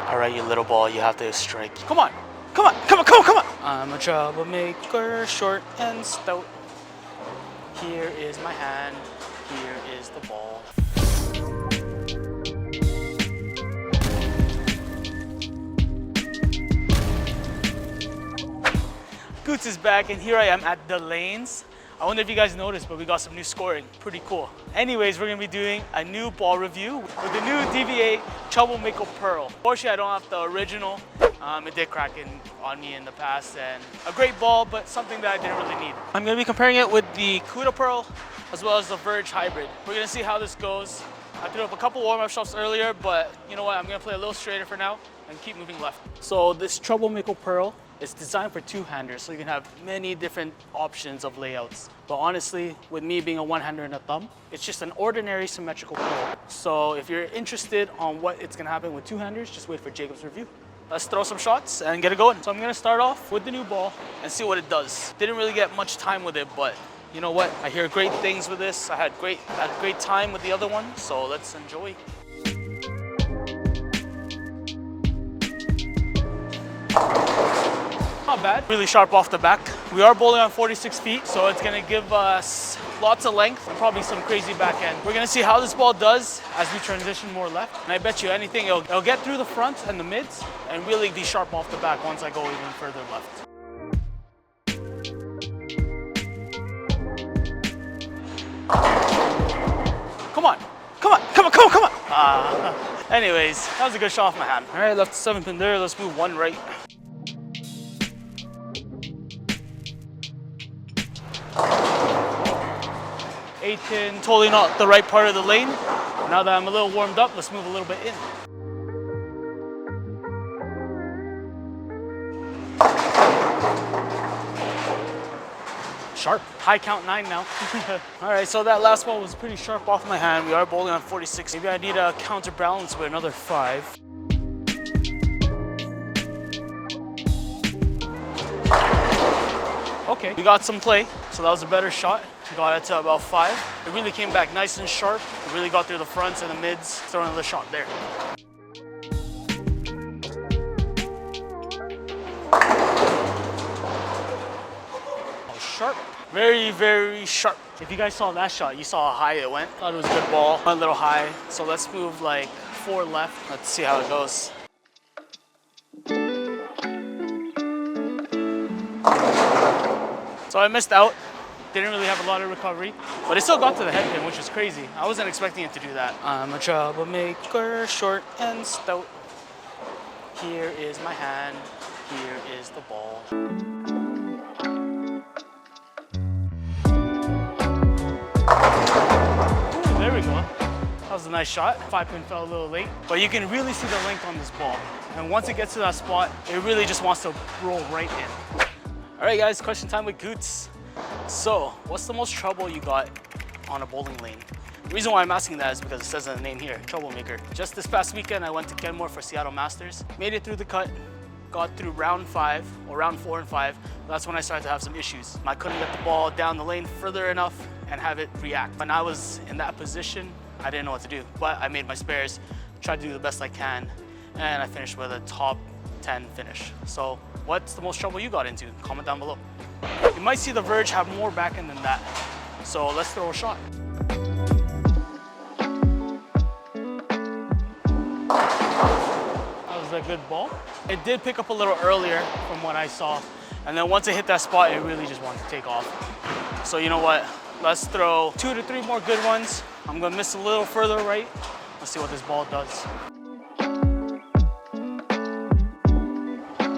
All right, you little ball, you have to strike. Come on, come on, come on, come on, come on. I'm a troublemaker, short and stout. Here is my hand, here is the ball. Gootz is back, and here I am at the lanes. I wonder if you guys noticed, but we got some new scoring. Pretty cool. Anyways, we're gonna be doing a new ball review with the new DV8 Troublemaker Pearl. Unfortunately, I don't have the original. It did crack on me in the past, and a great ball, but something that I didn't really need. I'm gonna be comparing it with the Cuda Pearl as well as the Verge hybrid. We're gonna see how this goes. I threw up a couple warm-up shots earlier, but you know what? I'm gonna play a little straighter for now and keep moving left. So this Troublemaker Pearl is designed for two-handers, so you can have many different options of layouts. But honestly, with me being a one-hander and a thumb, it's just an ordinary symmetrical pearl. So if you're interested on what it's gonna happen with two-handers, just wait for Jacob's review. Let's throw some shots and get it going. So I'm gonna start off with the new ball and see what it does. Didn't really get much time with it, but you know what? I hear great things with this. I had a great time with the other one, so let's enjoy. Not bad, really sharp off the back. We are bowling on 46 feet, so it's gonna give us lots of length and probably some crazy backhand. We're gonna see how this ball does as we transition more left. And I bet you anything, it'll get through the front and the mids and really be sharp off the back once I go even further left. Come on, come on, come on, come on, come on. Anyways, that was a good shot off my hand. All right, left 7 pin there, let's move one right. Eight pin, totally not the right part of the lane. Now that I'm a little warmed up, let's move a little bit in. Sharp, high count 9 now. All right, so that last ball was pretty sharp off my hand. We are bowling on 46. Maybe I need a counterbalance with another 5. Okay, we got some play, so that was a better shot. Got it to about 5. It really came back nice and sharp. It really got through the fronts and the mids. Throw another shot there. Oh, sharp. Very, very sharp. If you guys saw that shot, you saw how high it went. Thought it was a good ball, went a little high. So let's move like 4 left. Let's see how it goes. So I missed out. Didn't really have a lot of recovery, but it still got to the head pin, which is crazy. I wasn't expecting it to do that. I'm a troublemaker, short and stout. Here is my hand, here is the ball. Ooh, there we go. That was a nice shot. 5 pin fell a little late, but you can really see the length on this ball. And once it gets to that spot, it really just wants to roll right in. All right, guys, question time with Gootz. So, what's the most trouble you got on a bowling lane? The reason why I'm asking that is because it says in the name here, Troublemaker. Just this past weekend, I went to Kenmore for Seattle Masters. Made it through the cut, got through round 5, or round 4 and 5. That's when I started to have some issues. I couldn't get the ball down the lane further enough and have it react. When I was in that position, I didn't know what to do. But I made my spares, tried to do the best I can, and I finished with a top 10 finish. So, what's the most trouble you got into? Comment down below. You might see the Verge have more backhand than that. So let's throw a shot. That was a good ball. It did pick up a little earlier from what I saw. And then once it hit that spot, it really just wanted to take off. So you know what? Let's throw 2 to 3 more good ones. I'm gonna miss a little further right. Let's see what this ball does.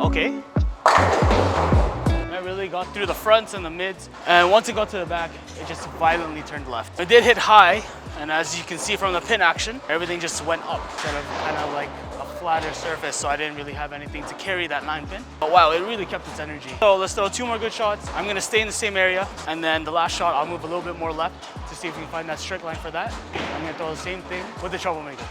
Okay. I really got through the fronts and the mids, and once it got to the back, it just violently turned left. It did hit high, and as you can see from the pin action, everything just went up instead of kind of like a flatter surface, so I didn't really have anything to carry that 9 pin. But wow, it really kept its energy. So let's throw 2 more good shots. I'm gonna stay in the same area, and then the last shot, I'll move a little bit more left to see if we can find that straight line for that. I'm gonna throw the same thing with the Troublemaker.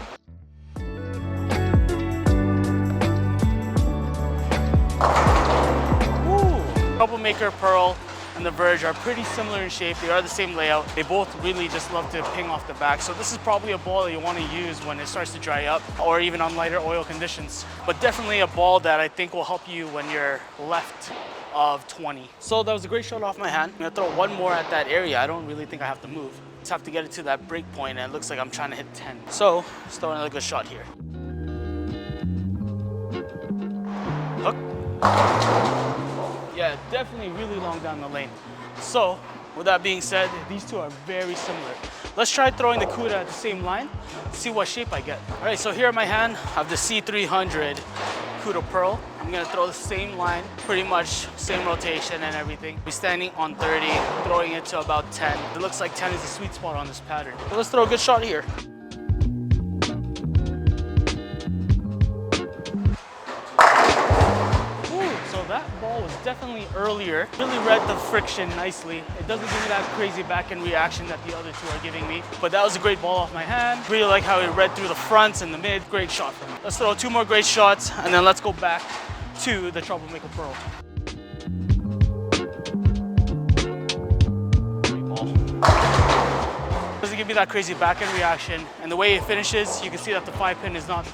Troublemaker Pearl and the Verge are pretty similar in shape. They are the same layout. They both really just love to ping off the back. So this is probably a ball that you want to use when it starts to dry up or even on lighter oil conditions. But definitely a ball that I think will help you when you're left of 20. So that was a great shot off my hand. I'm gonna throw one more at that area. I don't really think I have to move. Just have to get it to that break point, and it looks like I'm trying to hit 10. So let's throw another good shot here. Hook. Yeah, definitely really long down the lane. So with that being said, these two are very similar. Let's try throwing the Cuda at the same line, see what shape I get. All right, so here in my hand, I have the C300 Cuda Pearl. I'm gonna throw the same line, pretty much same rotation and everything. Be standing on 30, throwing it to about 10. It looks like 10 is the sweet spot on this pattern. So let's throw a good shot here. That ball was definitely earlier. Really read the friction nicely. It doesn't give me that crazy back end reaction that the other two are giving me. But that was a great ball off my hand. Really like how it read through the fronts and the mid. Great shot from me. Let's throw two more great shots and then let's go back to the Troublemaker Pearl. Great ball. Doesn't give me that crazy back end reaction. And the way it finishes, you can see that the 5-pin is not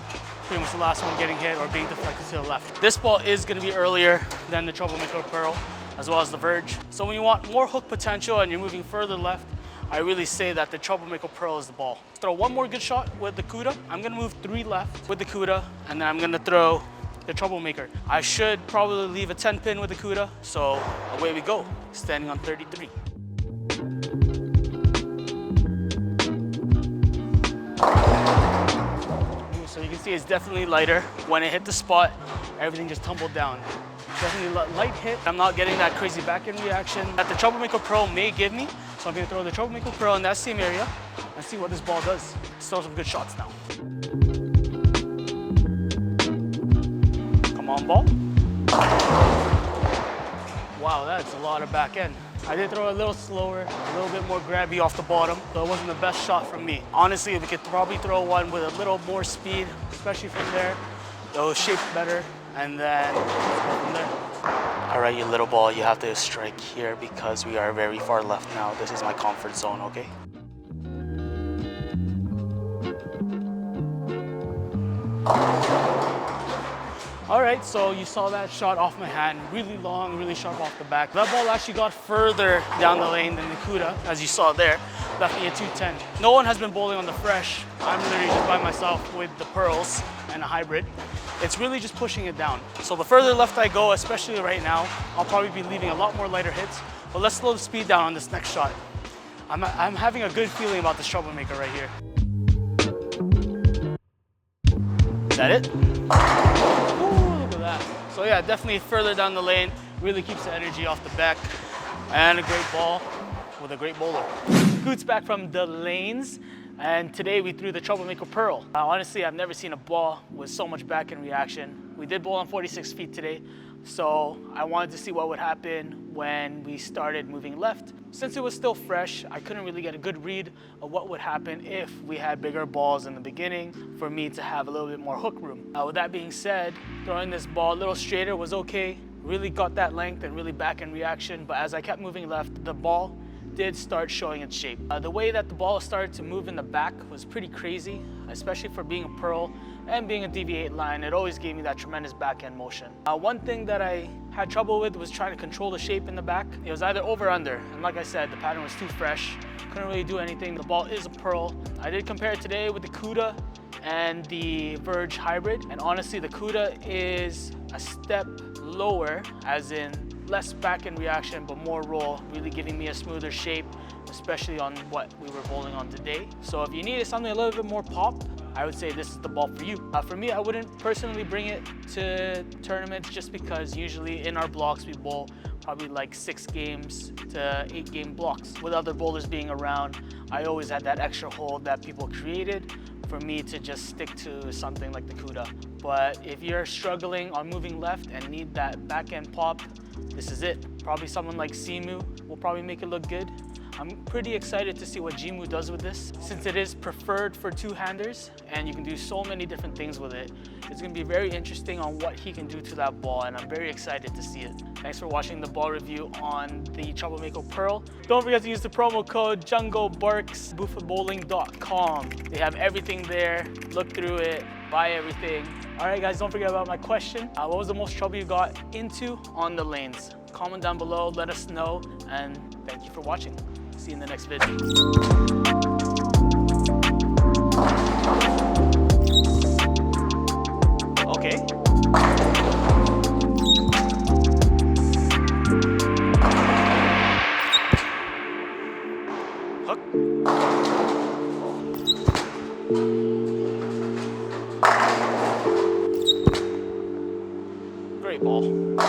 pretty much the last one getting hit or being deflected to the left. This ball is going to be earlier than the Troublemaker Pearl, as well as the Verge. So when you want more hook potential and you're moving further left, I really say that the Troublemaker Pearl is the ball. Throw one more good shot with the Cuda. I'm going to move 3 left with the Cuda, and then I'm going to throw the Troublemaker. I should probably leave a 10-pin with the Cuda, so away we go, standing on 33. So you can see it's definitely lighter. When it hit the spot, everything just tumbled down. Definitely light hit. I'm not getting that crazy back end reaction that the Troublemaker Pearl may give me. So I'm gonna throw the Troublemaker Pearl in that same area and see what this ball does. Let's throw some good shots now. Come on, ball. Wow, that's a lot of back end. I did throw a little slower, a little bit more grabby off the bottom, so it wasn't the best shot from me. Honestly, we could probably throw one with a little more speed, especially from there. It'll shape better, and then from there. All right, you little ball, you have to strike here because we are very far left now. This is my comfort zone, okay? All right, so you saw that shot off my hand, really long, really sharp off the back. That ball actually got further down the lane than the Cuda, as you saw there, left me at 210. No one has been bowling on the fresh. I'm literally just by myself with the pearls and a hybrid. It's really just pushing it down. So the further left I go, especially right now, I'll probably be leaving a lot more lighter hits, but let's slow the speed down on this next shot. I'm having a good feeling about this Troublemaker right here. Is that it? So yeah, definitely further down the lane, really keeps the energy off the back, and a great ball with a great bowler. Gootz back from the lanes, and today we threw the Troublemaker Pearl. Honestly, I've never seen a ball with so much back end reaction. We did bowl on 46 feet today, so I wanted to see what would happen when we started moving left. Since it was still fresh, I couldn't really get a good read of what would happen if we had bigger balls in the beginning for me to have a little bit more hook room. With that being said, throwing this ball a little straighter was okay. Really got that length and really back end reaction, but as I kept moving left, the ball did start showing its shape. The way that the ball started to move in the back was pretty crazy, especially for being a Pearl and being a DV8 line. It always gave me that tremendous back end motion. One thing that I had trouble with was trying to control the shape in the back. It was either over or under, and like I said, the pattern was too fresh. Couldn't really do anything. The ball is a Pearl. I did compare it today with the Cuda and the Verge hybrid, and honestly, the Cuda is a step lower, as in less back end reaction, but more roll, really giving me a smoother shape, especially on what we were bowling on today. So if you needed something a little bit more pop, I would say this is the ball for you. For me, I wouldn't personally bring it to tournaments just because usually in our blocks we bowl probably like 6 games to 8 game blocks. With other bowlers being around, I always had that extra hold that people created for me to just stick to something like the Cuda. But if you're struggling on moving left and need that back end pop, this is it. Probably someone like Simu will probably make it look good. I'm pretty excited to see what Jimu does with this, since it is preferred for two-handers and you can do so many different things with it. It's going to be very interesting on what he can do to that ball, and I'm very excited to see it. Thanks for watching the ball review on the Troublemaker Pearl. Don't forget to use the promo code JUNGLEBURKS, boothbowling.com. They have everything there. Look through it, buy everything. All right, guys, don't forget about my question. What was the most trouble you got into on the lanes? Comment down below, let us know, and thank you for watching. See you in the next video. Okay. Hook. Great ball.